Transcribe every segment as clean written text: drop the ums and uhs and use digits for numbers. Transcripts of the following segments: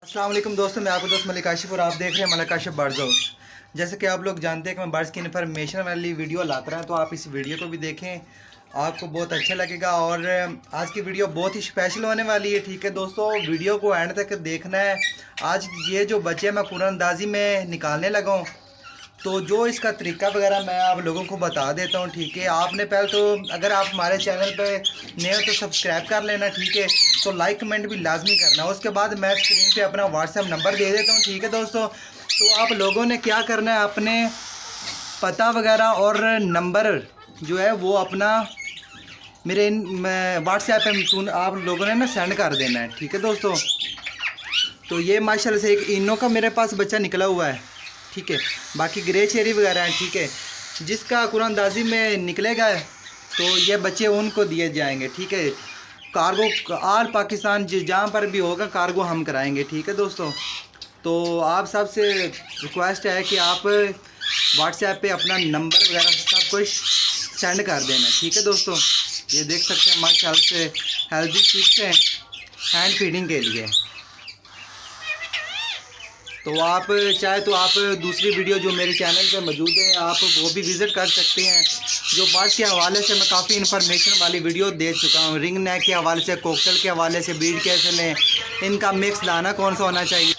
अस्सलाम वालेकुम दोस्तों, मैं आपको दोस्त मलिक काशिफ और आप देख रहे हैं मलिक काशिफ बर्ड्स हाउस। जैसे कि आप लोग जानते हैं कि मैं बर्ड्स की इन्फॉर्मेशन वाली वीडियो लाता रहा, तो आप इस वीडियो को भी देखें, आपको बहुत अच्छा लगेगा। और आज की वीडियो बहुत ही स्पेशल होने वाली है। ठीक है दोस्तों, वीडियो को एंड तक देखना है। आज ये जो बच्चे मैं कुरानंदाजी में निकालने लगा हूँ, तो जो इसका तरीका वगैरह मैं आप लोगों को बता देता हूँ। ठीक है, आपने पहले तो अगर आप हमारे चैनल पे नए हो तो सब्सक्राइब कर लेना। ठीक है, तो लाइक कमेंट भी लाजमी करना। उसके बाद मैं स्क्रीन पे अपना व्हाट्सएप नंबर दे देता हूँ। ठीक है दोस्तों, तो आप लोगों ने क्या करना है, अपने पता वगैरह और नंबर जो है वो अपना मेरे व्हाट्सएप पे आप लोगों ने ना सेंड कर देना है। ठीक है दोस्तों, तो ये माशाल्लाह से एक इनो का मेरे पास बच्चा निकला हुआ है। ठीक है, बाकी ग्रे चेरी वगैरह हैं। ठीक है, जिसका कुरानंदाजी में निकलेगा तो ये बच्चे उनको दिए जाएंगे। ठीक है, कार्गो आल पाकिस्तान जहाँ पर भी होगा कार्गो हम कराएंगे। ठीक है दोस्तों, तो आप सबसे रिक्वेस्ट है कि आप व्हाट्सएप पे अपना नंबर वगैरह सब कुछ सेंड कर देना। ठीक है दोस्तों, ये देख सकते हैं माशाल्लाह से हेल्दी चिप्स हैं हैंड फीडिंग के लिए। तो आप चाहे तो आप दूसरी वीडियो जो मेरे चैनल पे मौजूद है आप वो भी विज़िट कर सकते हैं। जो बर्ड्स के हवाले से मैं काफ़ी इन्फॉर्मेशन वाली वीडियो दे चुका हूँ। रिंग नेक के हवाले से, कोकटल के हवाले से, ब्रीड कैसे लें, इनका मिक्स दाना कौन सा होना चाहिए,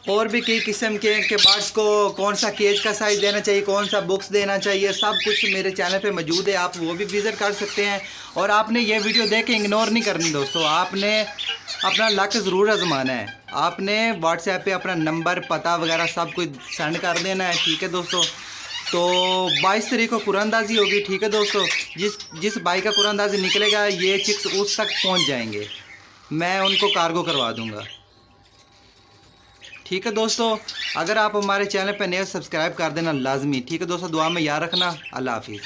और भी कई किस्म के बर्ड्स को कौन सा केज का साइज़ देना चाहिए, कौन सा बुक्स देना चाहिए, सब कुछ मेरे चैनल पे मौजूद है। आप वो भी विज़िट कर सकते हैं। और आपने ये वीडियो देख के इग्नोर नहीं करनी दोस्तों, आपने अपना लक ज़रूर आजमाना है। आपने व्हाट्सएप पे अपना नंबर, पता वगैरह सब कुछ सेंड कर देना है। ठीक है दोस्तों, तो 22 तारीख को कुरानंदाजी होगी। ठीक है दोस्तों, जिस भाई का कुरानंदाजी निकलेगा ये चिक्स उस तक पहुँच जाएंगे, मैं उनको कार्गो करवा दूँगा। ठीक है दोस्तों, अगर आप हमारे चैनल पर नए सब्सक्राइब कर देना लाजमी। ठीक है दोस्तों, दुआ में याद रखना। अल्लाह हाफिज़।